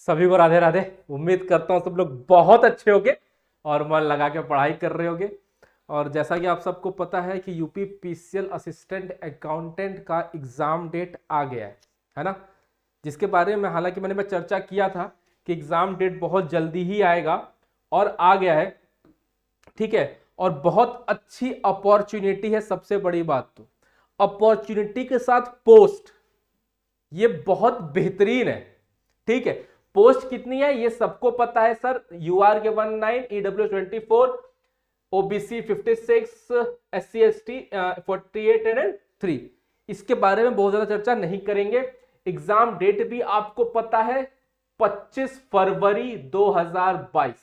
सभी को राधे राधे। उम्मीद करता हूँ सब लोग बहुत अच्छे होंगे और मन लगा के पढ़ाई कर रहे होंगे। और जैसा कि आप सबको पता है कि यूपी पीसीएल असिस्टेंट अकाउंटेंट का एग्जाम डेट आ गया है ना। जिसके बारे में हालांकि मैंने चर्चा किया था कि एग्जाम डेट बहुत जल्दी ही आएगा और आ गया है, ठीक है। और बहुत अच्छी अपॉर्चुनिटी है। सबसे बड़ी बात तो अपॉर्चुनिटी के साथ पोस्ट ये बहुत बेहतरीन है, ठीक है। पोस्ट कितनी है ये सबको पता है सर। यूआर के 19, EW 24, OBC 56, SC ST 48 and 3। इसके बारे में बहुत ज्यादा चर्चा नहीं करेंगे। एग्जाम डेट भी आपको पता है 25 फरवरी 2022।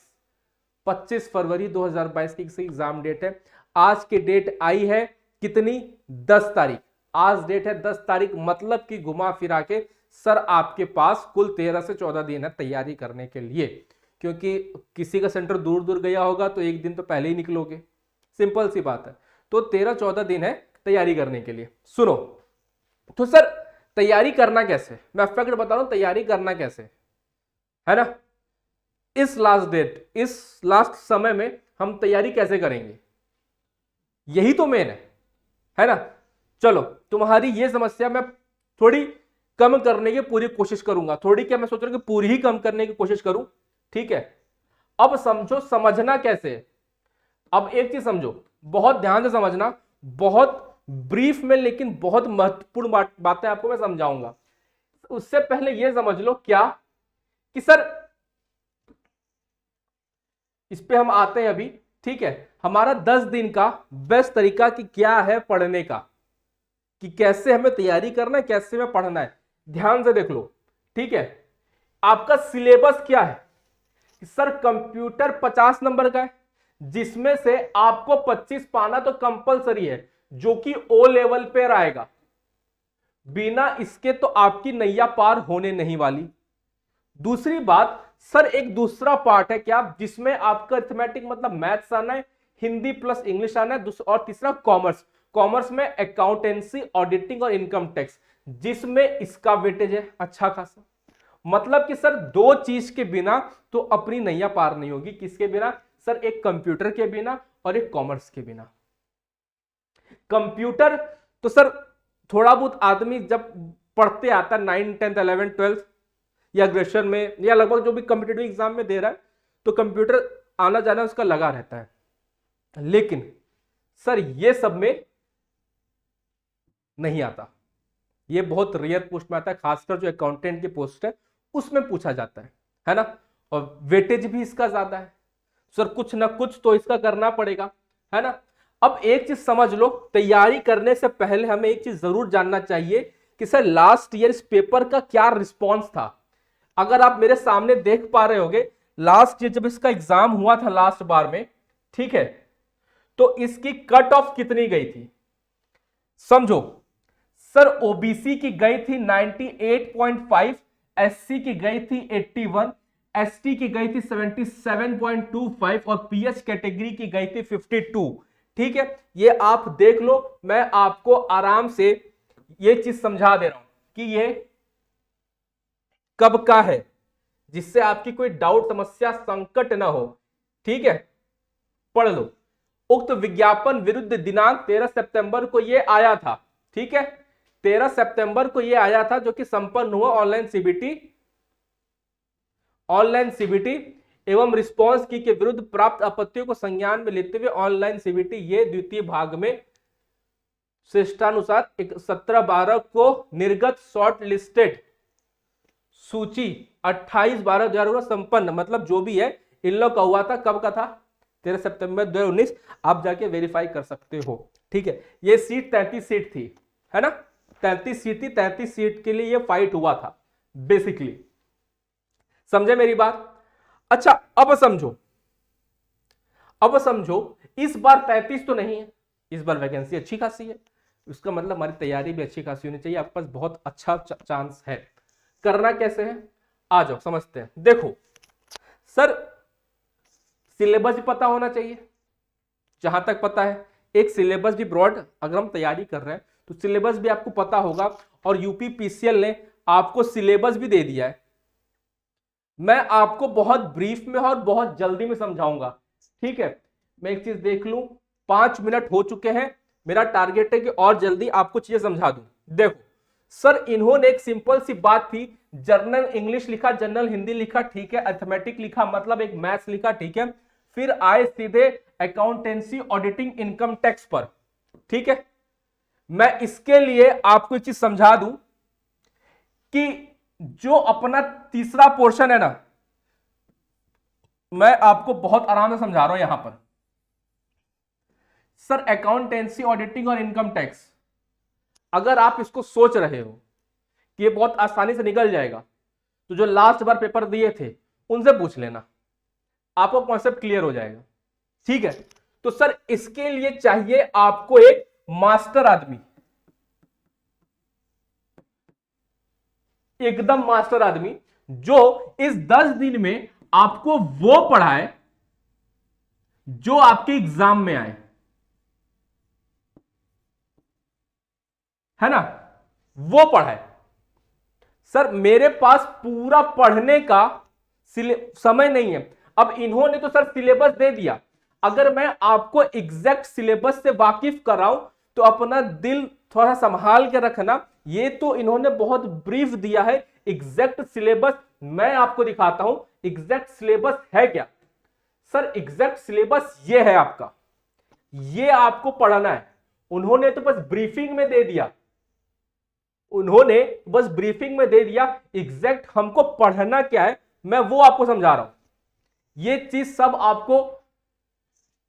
25 फरवरी 2022 की एग्जाम डेट है। आज की डेट आई है कितनी? 10 तारीख। आज डेट है 10 तारीख, मतलब कि घुमा फिरा के सर आपके पास कुल 13 से 14 दिन है तैयारी करने के लिए। क्योंकि किसी का सेंटर दूर दूर गया होगा तो एक दिन तो पहले ही निकलोगे, सिंपल सी बात है। तो 13-14 दिन है तैयारी करने के लिए। सुनो तो सर तैयारी करना कैसे, मैं फैक्ट बता रहा हूं तैयारी करना कैसे, है ना। इस लास्ट डेट, इस लास्ट समय में हम तैयारी कैसे करेंगे, यही तो मेन है ना। चलो तुम्हारी ये समस्या मैं थोड़ी कम करने की पूरी कोशिश करूंगा। थोड़ी क्या, मैं सोच रहा हूं कि पूरी ही कम करने की कोशिश करूं, ठीक है। अब समझो समझना कैसे। अब एक चीज समझो, बहुत ध्यान से समझना, बहुत ब्रीफ में लेकिन बहुत महत्वपूर्ण बातें आपको मैं समझाऊंगा। उससे पहले यह समझ लो क्या कि सर इस पे हम आते हैं अभी, ठीक है। हमारा 10 दिन का बेस्ट तरीका कि क्या है पढ़ने का, कि कैसे हमें तैयारी करना है, कैसे हमें पढ़ना है। ध्यान से देख लो, ठीक है। आपका सिलेबस क्या है सर? कंप्यूटर 50 नंबर का है, जिसमें से आपको 25 पाना तो कंपलसरी है, जो कि ओ लेवल पे आएगा। बिना इसके तो आपकी नैया पार होने नहीं वाली। दूसरी बात सर, एक दूसरा पार्ट है क्या, जिसमें आपका अरिथमेटिक मतलब मैथ्स आना है, हिंदी प्लस इंग्लिश आना है, और तीसरा कॉमर्स। कॉमर्स में अकाउंटेंसी, ऑडिटिंग और इनकम टैक्स, जिसमें इसका वेटेज है अच्छा खासा। मतलब कि सर दो चीज के बिना तो अपनी नैया पार नहीं होगी। किसके बिना सर? एक कंप्यूटर के बिना और एक कॉमर्स के बिना। कंप्यूटर तो सर थोड़ा बहुत आदमी जब पढ़ते आता है 9, 10, 11, 12 या ग्रेजुएशन में या लगभग जो भी कॉम्पिटेटिव एग्जाम में दे रहा है, तो कंप्यूटर आना जाना उसका लगा रहता है। लेकिन सर ये सब में नहीं आता, ये बहुत रेयर पोस्ट में आता है, खासकर जो अकाउंटेंट की पोस्ट है उसमें पूछा जाता है ना। और वेटेज भी इसका ज्यादा है सर, कुछ ना कुछ तो इसका करना पड़ेगा, है ना। अब एक चीज समझ लो, तैयारी करने से पहले हमें एक चीज जरूर जानना चाहिए कि सर लास्ट ईयर इस पेपर का क्या रिस्पॉन्स था। अगर आप मेरे सामने देख पा रहे होगे, लास्ट ईयर जब इसका एग्जाम हुआ था लास्ट बार में, ठीक है, तो इसकी कट ऑफ कितनी गई थी समझो। सर ओबीसी की गई थी 98.5, एससी की गई थी 81, एसटी की गई थी 77.25 और पीएच कैटेगरी की गई थी 52, ठीक है। ये आप देख लो, मैं आपको आराम से ये चीज समझा दे रहा हूं कि ये कब का है, जिससे आपकी कोई डाउट, समस्या, संकट ना हो, ठीक है। पढ़ लो। उक्त विज्ञापन विरुद्ध दिनांक 13 सितंबर को यह आया था, ठीक है। 13 सितंबर को यह आया था, जो कि संपन्न हुआ ऑनलाइन सीबीटी एवं रिस्पांस की के विरुद्ध प्राप्त आपत्तियों को संज्ञान में लेते हुए ऑनलाइन सीबीटी ये द्वितीय भाग में श्रेष्ठानुसार 17/12 को निर्गत शॉर्ट लिस्टेड सूची 28/12/2019 संपन्न, मतलब जो भी है इन लोग का हुआ था, कब का था? 13 सितंबर 2019। आप जाके वेरीफाई कर सकते हो, ठीक है। ये सीट 33 सीट थी, है ना। 33 सीट थी, 33 सीट के लिए ये फाइट हुआ था बेसिकली। समझे मेरी बात? अच्छा अब समझो इस बार 33 तो नहीं है, इस बार वैकेंसी अच्छी खासी है। इसका मतलब हमारी तैयारी भी अच्छी खासी होनी चाहिए, आपके पास बहुत अच्छा चांस है। करना कैसे है, आ जाओ समझते हैं। देखो सर, सिलेबस भी पता होना चाहिए, जहां तक पता है। एक सिलेबस भी ब्रॉड, अगर हम तैयारी कर रहे हैं तो सिलेबस भी आपको पता होगा। और यूपी पीसीएल ने आपको सिलेबस भी दे दिया है, मैं आपको बहुत ब्रीफ में और बहुत जल्दी में समझाऊंगा, ठीक है। मैं एक चीज देख लूं, 5 मिनट हो चुके हैं। मेरा टारगेट है कि और जल्दी आपको चीजें समझा दूं। देखो सर, इन्होंने एक सिंपल सी बात थी, जर्नल इंग्लिश लिखा, जनरल हिंदी लिखा, ठीक है, अर्थमेटिक लिखा, मतलब एक मैथ्स लिखा, ठीक है, फिर आए सीधे अकाउंटेंसी ऑडिटिंग इनकम टैक्स पर, ठीक है। मैं इसके लिए आपको एक चीज समझा दूं कि जो अपना तीसरा पोर्शन है ना, मैं आपको बहुत आराम से समझा रहा हूं यहां पर। सर अकाउंटेंसी ऑडिटिंग और इनकम टैक्स, अगर आप इसको सोच रहे हो कि ये बहुत आसानी से निकल जाएगा, तो जो लास्ट बार पेपर दिए थे उनसे पूछ लेना, आपको कॉन्सेप्ट क्लियर हो जाएगा, ठीक है। तो सर इसके लिए चाहिए आपको एक मास्टर आदमी, एकदम मास्टर आदमी, जो इस 10 दिन में आपको वो पढ़ाए जो आपके एग्जाम में आए, है ना, वो पढ़ाए। सर मेरे पास पूरा पढ़ने का समय नहीं है। अब इन्होंने तो सर सिलेबस दे दिया, अगर मैं आपको एग्जैक्ट सिलेबस से वाकिफ कराऊं तो अपना दिल थोड़ा संभाल के रखना। ये तो इन्होंने बहुत ब्रीफ दिया है, एग्जैक्ट सिलेबस मैं आपको दिखाता हूं। एग्जैक्ट सिलेबस है क्या सर? एग्जैक्ट सिलेबस ये है आपका, ये आपको पढ़ना है। उन्होंने तो बस ब्रीफिंग में दे दिया, उन्होंने बस ब्रीफिंग में दे दिया, एग्जैक्ट हमको पढ़ना क्या है मैं वो आपको समझा रहा हूं। ये चीज सब आपको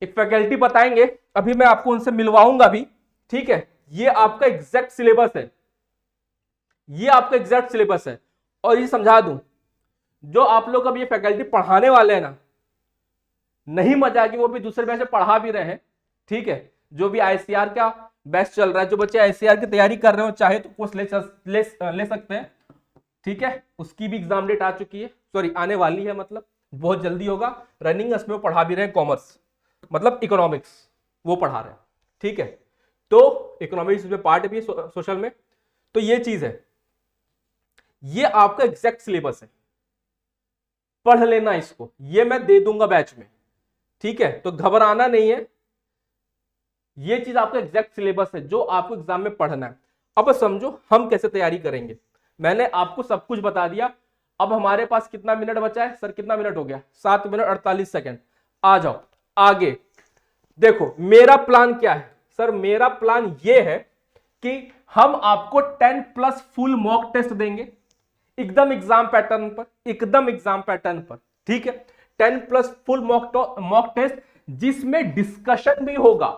एक फैकल्टी बताएंगे, अभी मैं आपको उनसे मिलवाऊंगा भी, ठीक है। ये आपका एग्जैक्ट सिलेबस है, ये आपका एग्जैक्ट सिलेबस है। और ये समझा दूं, जो आप लोग अब ये फैकल्टी पढ़ाने वाले हैं ना, नहीं मजा कि वो भी दूसरे बैच में पढ़ा भी रहे हैं, ठीक है। जो भी आईसीआर का बैच चल रहा है, जो बच्चे आईसीआर की तैयारी कर रहे हो चाहे तो कोर्स ले सकते हैं, ठीक है। उसकी भी एग्जाम डेट आ चुकी है, सॉरी आने वाली है, मतलब बहुत जल्दी होगा। रनिंग उसमें वो पढ़ा भी रहे हैं कॉमर्स, मतलब इकोनॉमिक्स वो पढ़ा रहे हैं, ठीक है। तो इकोनॉमिक्स में पार्ट भी सोशल में, तो ये चीज है, ये आपका एग्जैक्ट सिलेबस है, पढ़ लेना इसको, ये मैं दे दूंगा बैच में, ठीक है। तो घबराना नहीं है, ये चीज आपका एग्जैक्ट सिलेबस है जो आपको एग्जाम में पढ़ना है। अब समझो हम कैसे तैयारी करेंगे। मैंने आपको सब कुछ बता दिया। अब हमारे पास कितना मिनट बचा है सर? कितना मिनट हो गया? 7 मिनट 48 सेकंड। आ जाओ आगे। देखो मेरा प्लान क्या है सर? मेरा प्लान ये है कि हम आपको 10+ फुल मॉक टेस्ट देंगे, एकदम एग्जाम पैटर्न पर, एकदम एग्जाम पैटर्न पर, ठीक है। 10+ फुल मॉक टेस्ट जिसमें डिस्कशन भी होगा।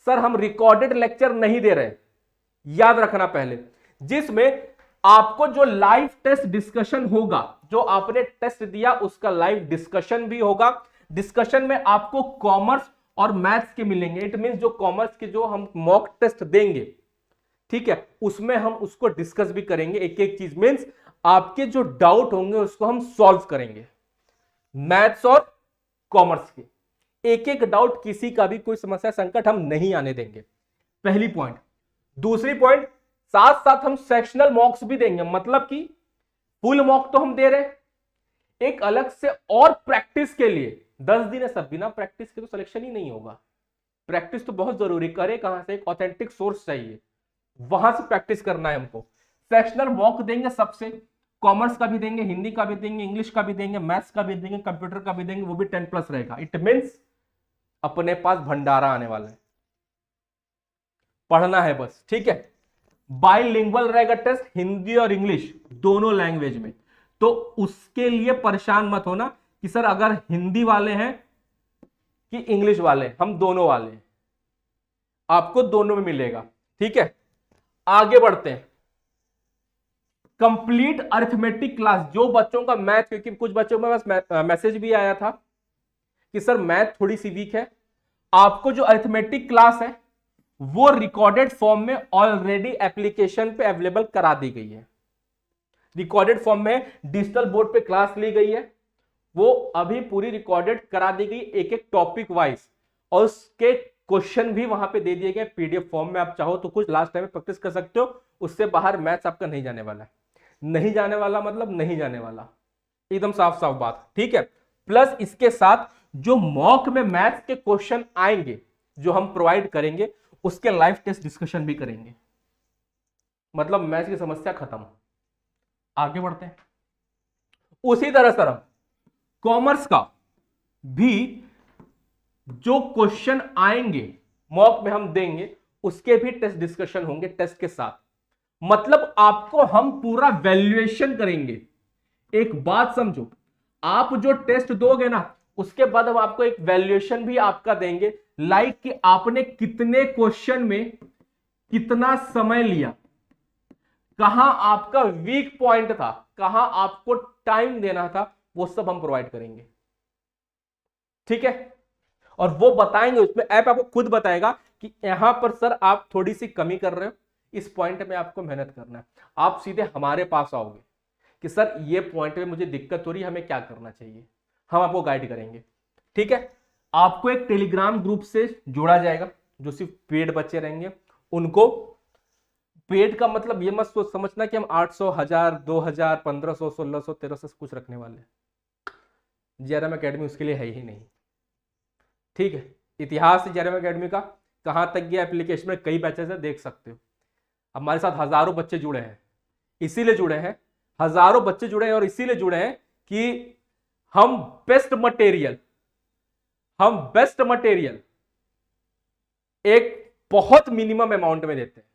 सर हम रिकॉर्डेड लेक्चर नहीं दे रहे, याद रखना पहले। जिसमें आपको जो लाइव टेस्ट डिस्कशन होगा, जो आपने टेस्ट दिया उसका लाइव डिस्कशन भी होगा। डिस्कशन में आपको कॉमर्स और मैथ्स के मिलेंगे। इट मींस जो कॉमर्स के जो हम मॉक टेस्ट देंगे, ठीक है, उसमें हम उसको डिस्कस भी करेंगे एक एक चीज। मींस आपके जो डाउट होंगे उसको हम सॉल्व करेंगे, मैथ्स और कॉमर्स के एक एक डाउट, किसी का भी कोई समस्या संकट हम नहीं आने देंगे, पहली पॉइंट। दूसरी पॉइंट, साथ साथ हम सेक्शनल मॉक्स भी देंगे, मतलब कि फुल मॉक तो हम दे रहे, एक अलग से और प्रैक्टिस के लिए 10 दिन है सब, बिना प्रैक्टिस के तो सिलेक्शन ही नहीं होगा। प्रैक्टिस तो बहुत जरूरी, करे कहां से? एक ऑथेंटिक सोर्स चाहिए, वहां से प्रैक्टिस करना है हमको। सेक्शनल मॉक देंगे सबसे, कॉमर्स का भी देंगे, हिंदी का भी देंगे, इंग्लिश का भी देंगे, मैथ्स का भी देंगे, कंप्यूटर का भी देंगे, वो भी 10+ रहेगा। इट मींस अपने पास भंडारा आने वाला है, पढ़ना है बस, ठीक है। बाइलिंगुअल रहेगा टेस्ट, हिंदी और इंग्लिश दोनों लैंग्वेज में। तो उसके लिए परेशान मत होना कि सर अगर हिंदी वाले हैं कि इंग्लिश वाले, हम दोनों वाले हैं, आपको दोनों में मिलेगा, ठीक है। आगे बढ़ते हैं। कंप्लीट अरिथमेटिक क्लास, जो बच्चों का मैथ, क्योंकि कुछ बच्चों में बस मैसेज भी आया था कि सर मैथ थोड़ी सी वीक है, आपको जो अरिथमेटिक क्लास है वो रिकॉर्डेड फॉर्म में ऑलरेडी एप्लीकेशन पे अवेलेबल करा दी गई है। रिकॉर्डेड फॉर्म में डिजिटल बोर्ड पे क्लास ली गई है, वो अभी पूरी रिकॉर्डेड करा दी गई एक एक टॉपिक वाइज, और उसके क्वेश्चन भी वहां पे दे दिए गए पीडीएफ फॉर्म में। आप चाहो तो कुछ लास्ट टाइम में प्रैक्टिस कर सकते हो, उससे बाहर मैथ्स आपका नहीं जाने वाला है। नहीं जाने वाला मतलब नहीं जाने वाला, एकदम साफ साफ बात, ठीक है। प्लस इसके साथ जो मॉक में मैथ्स के क्वेश्चन आएंगे जो हम प्रोवाइड करेंगे उसके लाइव टेस्ट डिस्कशन भी करेंगे, मतलब मैथ्स की समस्या खत्म। आगे बढ़ते हैं। उसी तरह सर कॉमर्स का भी जो क्वेश्चन आएंगे मॉक में हम देंगे उसके भी टेस्ट डिस्कशन होंगे टेस्ट के साथ, मतलब आपको हम पूरा वैल्यूएशन करेंगे। एक बात समझो, आप जो टेस्ट दोगे ना उसके बाद हम आपको एक वैल्यूएशन भी आपका देंगे, लाइक कि आपने कितने क्वेश्चन में कितना समय लिया, कहां आपका वीक पॉइंट था, कहां आपको टाइम देना था, वो सब हम प्रोवाइड करेंगे, ठीक है। और वो बताएंगे, उसमें ऐप आपको खुद बताएगा कि यहां पर सर आप थोड़ी सी कमी कर रहे हो, इस पॉइंट में आपको मेहनत करना है। आप सीधे हमारे पास आओगे कि सर ये पॉइंट में मुझे दिक्कत हो रही है, हमें क्या करना चाहिए, हम आपको गाइड करेंगे, ठीक है। आपको एक टेलीग्राम ग्रुप से जोड़ा जाएगा जो सिर्फ पेड बच्चे रहेंगे। उनको पेड का मतलब ये मत समझना कि हम 800, 1000, 2000, 1500, 1600, 1300 कुछ रखने वाले हैं। जेआरएम एकेडमी उसके लिए है ही नहीं, ठीक है। इतिहास जेआरएम एकेडमी का कहां तक गया, एप्लीकेशन में कई बैचेस है, देख सकते हो। हमारे साथ हजारों बच्चे जुड़े हैं, इसीलिए जुड़े हैं, हजारों बच्चे जुड़े हैं और इसीलिए जुड़े हैं कि हम बेस्ट मटेरियल एक बहुत मिनिमम अमाउंट में देते हैं,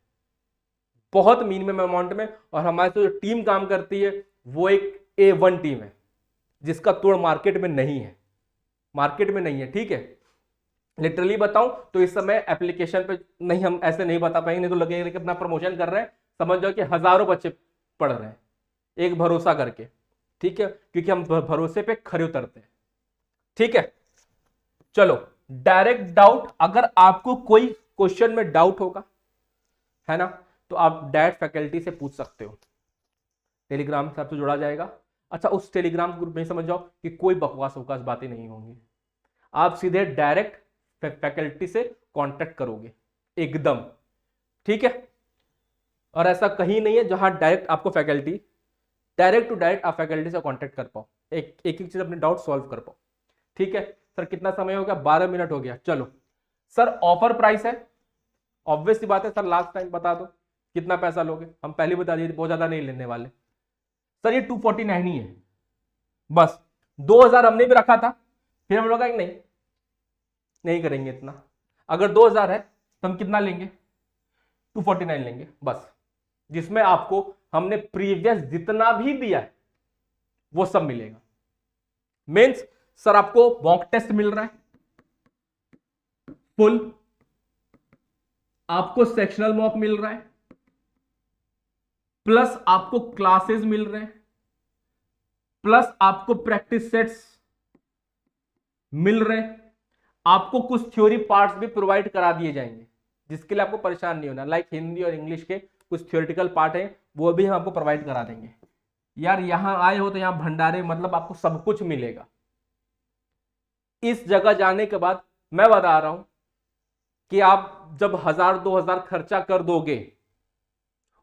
बहुत मिनिमम अमाउंट में। और हमारे साथ जो टीम काम करती है वो एक A1 टीम है जिसका तोड़ मार्केट में नहीं है, ठीक है। लिटरली बताऊं तो इस समय एप्लीकेशन पे नहीं, हम ऐसे नहीं बता पाएंगे, नहीं तो लगेगा कि अपना प्रमोशन कर रहे हैं। समझ जाओ कि हजारों बच्चे पढ़ रहे हैं एक भरोसा करके, ठीक है, क्योंकि हम भरोसे पे खरे उतरते हैं, ठीक है। चलो डायरेक्ट डाउट, अगर आपको कोई क्वेश्चन में डाउट होगा है ना, तो आप डायरेक्ट फैकल्टी से पूछ सकते हो। टेलीग्राम से आपसे जुड़ा जाएगा। अच्छा, उस टेलीग्राम ग्रुप में समझ जाओ कि कोई बकवास वकवास बातें नहीं होंगी, आप सीधे डायरेक्ट फैकल्टी से कांटेक्ट करोगे एकदम, ठीक है। और ऐसा कहीं नहीं है जहां डायरेक्ट आपको फैकल्टी डायरेक्ट टू डायरेक्ट आप फैकल्टी से कांटेक्ट कर पाओ, एक चीज अपने डाउट सॉल्व कर पाओ, ठीक है। सर कितना समय हो गया, 12 मिनट हो गया। चलो सर ऑफर प्राइस है, ऑब्वियस सी बात है। सर लास्ट टाइम बता दो कितना पैसा लोगे, हम पहले बता दिए बहुत ज्यादा नहीं लेने वाले। सर ये 249 ही है बस, 2000 हमने भी रखा था, फिर हम लोग नहीं करेंगे इतना। अगर 2000 है तो हम कितना लेंगे, 249 लेंगे बस, जिसमें आपको हमने प्रीवियस जितना भी दिया है वो सब मिलेगा। मींस सर आपको मॉक टेस्ट मिल रहा है फुल, आपको सेक्शनल मॉक मिल रहा है, प्लस आपको क्लासेस मिल रहे हैं, प्लस आपको प्रैक्टिस सेट्स मिल रहे हैं, आपको कुछ थ्योरी पार्ट्स भी प्रोवाइड करा दिए जाएंगे जिसके लिए आपको परेशान नहीं होना। लाइक हिंदी और इंग्लिश के कुछ थ्योरेटिकल पार्ट हैं वो भी हम आपको प्रोवाइड करा देंगे। यार यहां आए हो तो यहां भंडारे, मतलब आपको सब कुछ मिलेगा। इस जगह जाने के बाद मैं बता रहा हूं कि आप जब 1000-2000 खर्चा कर दोगे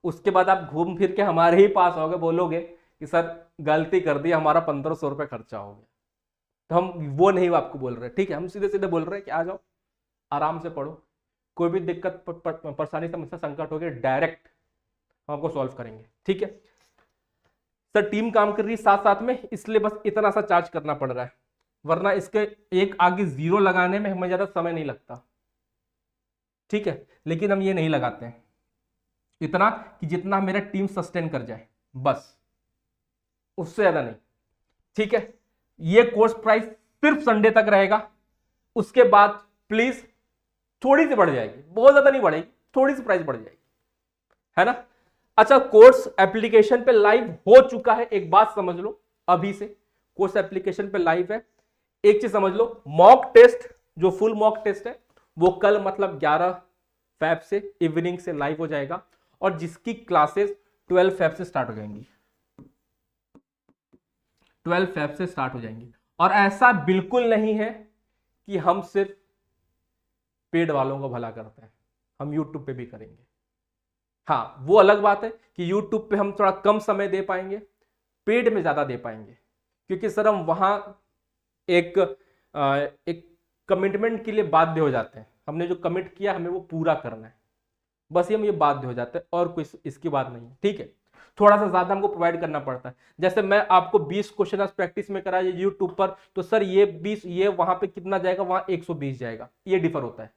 उसके बाद आप घूम फिर के हमारे ही पास आओगे, बोलोगे कि सर गलती कर दी, हमारा 1500 रुपये खर्चा हो गया। तो हम वो नहीं आपको बोल रहे, ठीक है। हम सीधे सीधे बोल रहे हैं कि आ जाओ आराम से पढ़ो, कोई भी दिक्कत परेशानी समस्या संकट हो गया डायरेक्ट हम आपको सॉल्व करेंगे, ठीक है। सर टीम काम कर रही है साथ साथ में, इसलिए बस इतना सा चार्ज करना पड़ रहा है, वरना इसके एक आगे जीरो लगाने में हमें ज्यादा समय नहीं लगता, ठीक है। लेकिन हम ये नहीं लगाते हैं, इतना कि जितना मेरा टीम सस्टेन कर जाए बस, उससे ज्यादा नहीं, ठीक है। ये कोर्स प्राइस सिर्फ संडे तक रहेगा, उसके बाद प्लीज थोड़ी सी बढ़ जाएगी, बहुत ज्यादा नहीं बढ़ेगी, थोड़ी सी प्राइस बढ़ जाएगी, है ना। अच्छा, कोर्स एप्लीकेशन पे लाइव हो चुका है, एक बात समझ लो, अभी से कोर्स एप्लीकेशन पे लाइव है। एक चीज समझ लो, मॉक टेस्ट जो फुल मॉक टेस्ट है वो कल मतलब 11 फैब से इवनिंग से लाइव हो जाएगा, और जिसकी क्लासेस 12 फैब से स्टार्ट हो जाएंगी, 12 फैब से स्टार्ट हो जाएंगी। और ऐसा बिल्कुल नहीं है कि हम सिर्फ पेड वालों को भला करते हैं, हम यूट्यूब पे भी करेंगे। हाँ, वो अलग बात है कि यूट्यूब पे हम थोड़ा कम समय दे पाएंगे, पेड में ज्यादा दे पाएंगे, क्योंकि सर हम वहां एक कमिटमेंट के लिए बाध्य हो जाते हैं। हमने जो कमिट किया हमें वो पूरा करना है, बस ये हम ये बाध्य हो जाते हैं और कोई इसकी बात नहीं है। ठीक है, थोड़ा सा ज्यादा हमको प्रोवाइड करना पड़ता है। जैसे मैं आपको 20 क्वेश्चन आज प्रैक्टिस में कराया यूट्यूब पर, तो सर ये 20, ये वहां पे कितना जाएगा, वहां 120 जाएगा, ये डिफर होता है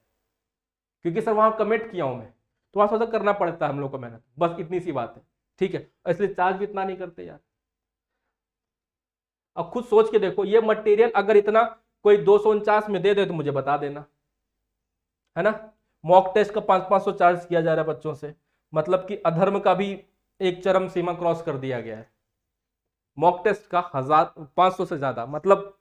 क्योंकि सर वहां कमिट किया हूं मैं, तो वहां थोड़ा सा करना पड़ता है हम लोग को मेहनत, बस इतनी सी बात है। ठीक है, इसलिए चार्ज भी इतना नहीं करते यार। अब खुद सोच के देखो, ये मटेरियल अगर इतना कोई 249 में दे दे तो मुझे बता देना, है ना। मॉक टेस्ट का 500 चार्ज किया जा रहा है बच्चों से, मतलब कि अधर्म का भी एक चरम सीमा क्रॉस कर दिया गया है। मॉक टेस्ट का 1500 से ज्यादा, मतलब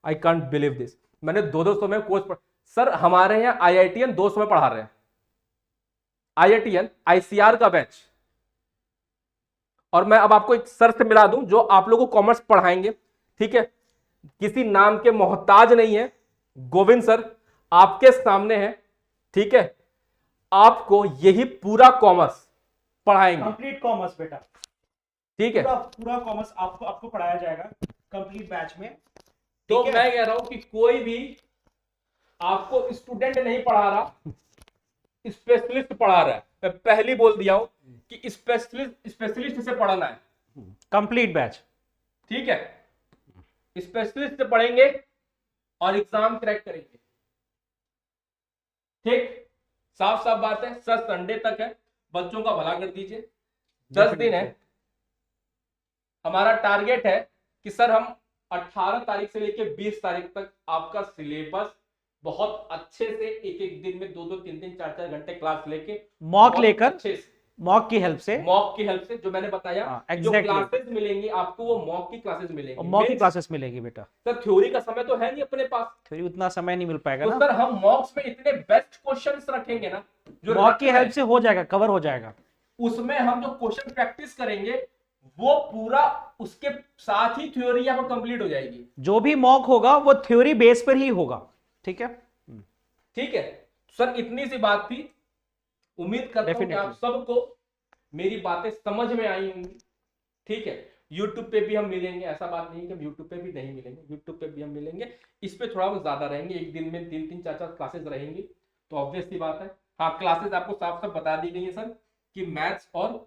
आई कांट बिलीव दिस। मैंने 200 में कोर्स सर हमारे यहाँ IITian 200 में पढ़ा रहे हैं, IITian ICR का बैच। और मैं अब आपको एक सर से मिला दूं जो आप लोगों को कॉमर्स पढ़ाएंगे। ठीक है, किसी नाम के मोहताज नहीं है, गोविंद सर आपके सामने है। ठीक है, आपको यही पूरा कॉमर्स पढ़ाएंगे, कंप्लीट कॉमर्स बेटा। ठीक है, पूरा कॉमर्स आपको पढ़ाया जाएगा कंप्लीट बैच में। तो मैं कह रहा हूं कि कोई भी आपको स्टूडेंट नहीं पढ़ा रहा, स्पेशलिस्ट पढ़ा रहा है। मैं पहले बोल दिया हूं कि स्पेशलिस्ट से पढ़ाना है, कंप्लीट बैच। ठीक है, स्पेशलिस्ट से पढ़ेंगे और एग्जाम क्रैक करेंगे। ठीक, साफ साफ बात है। सर संडे तक है, बच्चों का भला कर दीजिए, 10 दिन है। हमारा टारगेट है कि सर हम 18 तारीख से लेकर 20 तारीख तक आपका सिलेबस बहुत अच्छे से एक एक दिन में 2-2, 3-3, 4-4 घंटे क्लास लेके मॉक लेकर, अच्छे से, मॉक की हेल्प से जो मैंने बताया, जो क्लासेस मिलेंगी आपको वो मॉक की क्लासेस मिलेंगी, मॉक की क्लासेस मिलेगी बेटा। सर थ्योरी का समय तो है नहीं अपने पास, थ्योरी उतना समय नहीं मिल पाएगा तो ना। सर हम मॉक्स में इतने बेस्ट क्वेश्चंस रखेंगे ना, जो मॉक की हेल्प से हो जाएगा, कवर हो जाएगा। उसमें हम जो क्वेश्चन प्रैक्टिस करेंगे वो पूरा उसके साथ ही थ्योरी यहाँ पर कंप्लीट हो जाएगी। जो भी मॉक होगा वो थ्योरी बेस पर ही होगा। ठीक है, ठीक है सर, इतनी सी बात थी। उम्मीद करता हूं कि आप सबको मेरी बातें समझ में आई होंगी। ठीक है, YouTube पे भी हम मिलेंगे, ऐसा बात नहीं कि हम YouTube पे भी नहीं मिलेंगे, YouTube पे भी हम मिलेंगे। इस पे थोड़ा बहुत ज्यादा रहेंगे, एक दिन में 3-3, 4-4 क्लासेस रहेंगी, तो ऑब्वियस सी बात है। हाँ, क्लासेस आपको साफ साफ बता दी गई है सर कि मैथ्स और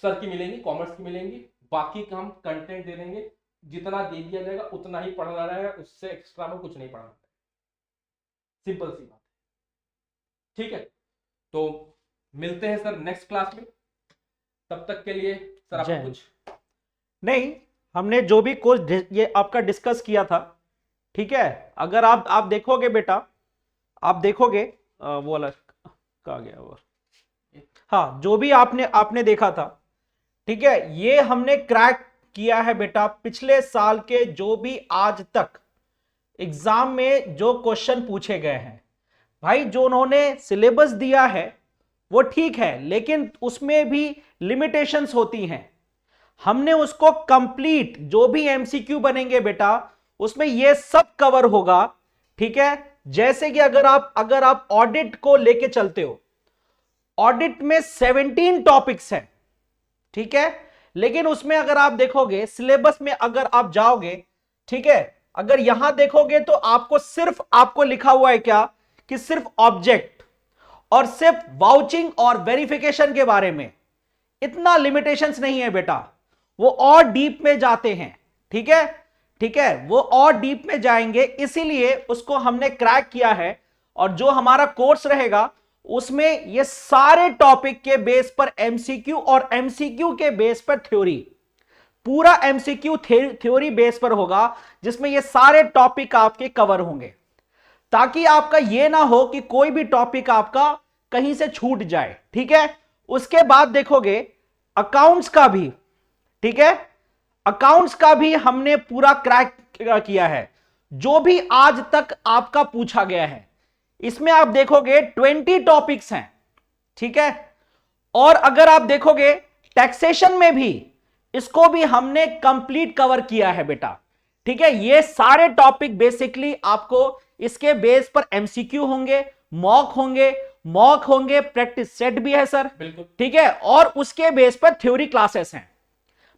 सर की मिलेंगी, कॉमर्स की मिलेंगी, बाकी का हम कंटेंट दे देंगे, जितना दे दिया जाएगा उतना ही पढ़ना रहेगा, उससे एक्स्ट्रा में कुछ नहीं पढ़ना। सिंपल सी बात, ठीक है। तो मिलते हैं सर नेक्स्ट क्लास में, तब तक के लिए सर आपको कुछ नहीं, हमने जो भी कोर्स ये आपका डिस्कस किया था, ठीक है, अगर आप देखोगे बेटा, आप देखोगे वो अलग कहा गया वो, हाँ, जो भी आपने देखा था, ठीक है, ये हमने क्रैक किया है बेटा। पिछले साल के जो भी आज तक एग्जाम में जो क्वेश्चन पूछे गए हैं भाई, जो उन्होंने सिलेबस दिया है वो ठीक है, लेकिन उसमें भी लिमिटेशंस होती हैं। हमने उसको कंप्लीट, जो भी एमसीक्यू बनेंगे बेटा उसमें ये सब कवर होगा। ठीक है, जैसे कि अगर आप ऑडिट को लेके चलते हो, ऑडिट में 17 टॉपिक्स हैं, ठीक है, लेकिन उसमें अगर आप देखोगे सिलेबस में, अगर आप जाओगे, ठीक है, अगर यहां देखोगे तो आपको लिखा हुआ है क्या कि सिर्फ ऑब्जेक्ट और सिर्फ वाउचिंग और वेरिफिकेशन के बारे में। इतना लिमिटेशंस नहीं है बेटा, वो और डीप में जाते हैं। ठीक है, ठीक है, वो और डीप में जाएंगे, इसीलिए उसको हमने क्रैक किया है। और जो हमारा कोर्स रहेगा उसमें ये सारे टॉपिक के बेस पर एमसीक्यू और एमसीक्यू के बेस पर थ्योरी, पूरा एमसीक्यू थ्योरी बेस पर होगा, जिसमें ये सारे टॉपिक आपके कवर होंगे, ताकि आपका ये ना हो कि कोई भी टॉपिक आपका कहीं से छूट जाए। ठीक है, उसके बाद देखोगे अकाउंट्स का भी, ठीक है, अकाउंट्स का भी हमने पूरा क्रैक किया है, जो भी आज तक आपका पूछा गया है। इसमें आप देखोगे 20 टॉपिक्स हैं, ठीक है, और अगर आप देखोगे टैक्सेशन में भी इसको भी हमने कंप्लीट कवर किया है बेटा। ठीक है, ये सारे टॉपिक बेसिकली आपको इसके बेस पर एमसीक्यू होंगे, मॉक होंगे, प्रैक्टिस सेट भी है सर, बिल्कुल, ठीक है, और उसके बेस पर थ्योरी क्लासेस हैं।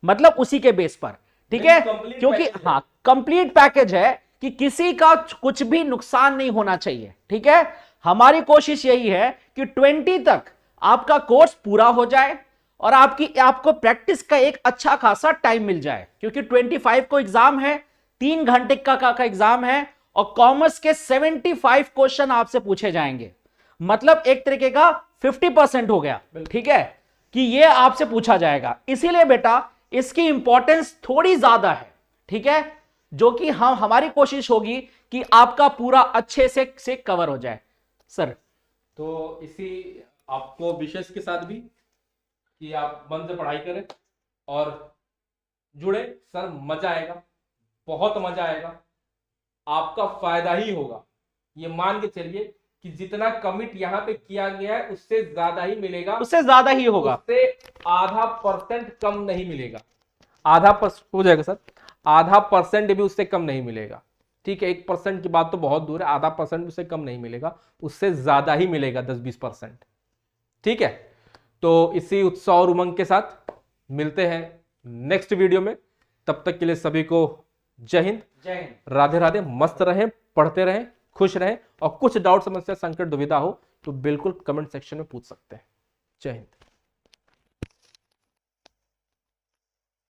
मतलब उसी के बेस पर, ठीक है, complete क्योंकि package है। हाँ कंप्लीट पैकेज है कि किसी का कुछ भी नुकसान नहीं होना चाहिए, ठीक है। हमारी कोशिश यही है कि 20 तक आपका कोर्स पूरा हो जाए और आपको प्रैक्टिस का एक अच्छा खासा टाइम मिल जाए, क्योंकि 25 को एग्जाम है, 3 घंटे का एग्जाम है और कॉमर्स के 75 क्वेश्चन आपसे पूछे जाएंगे, मतलब एक तरीके का 50% हो गया, ठीक है, कि ये आपसे पूछा जाएगा। इसीलिए बेटा इसकी इंपॉर्टेंस थोड़ी ज्यादा है, ठीक है, जो कि हमारी कोशिश होगी कि आपका पूरा अच्छे से कवर हो जाए सर। तो इसी आपको विशेष के साथ भी कि आप मन से पढ़ाई करें और जुड़े, सर मजा आएगा, बहुत मजा आएगा, आपका फायदा ही होगा। ये मान के चलिए कि जितना कमिट यहाँ पे किया गया है उससे ज्यादा ही मिलेगा, उससे ज्यादा ही होगा, उससे आधा % कम नहीं मिलेगा। आधा हो जाएगा सर, आधा % भी उससे कम नहीं मिलेगा, ठीक है। 1% की बात तो बहुत दूर है, आधा % उससे कम नहीं मिलेगा, उससे ज्यादा ही मिलेगा, 10-20%, ठीक है। तो इसी उत्साह और उमंग के साथ मिलते हैं नेक्स्ट वीडियो में। तब तक के लिए सभी को जय हिंद, राधे राधे, मस्त रहें, पढ़ते रहें, खुश रहें, और कुछ डाउट, समस्या, संकट, दुविधा हो तो बिल्कुल कमेंट सेक्शन में पूछ सकते हैं। जय हिंद।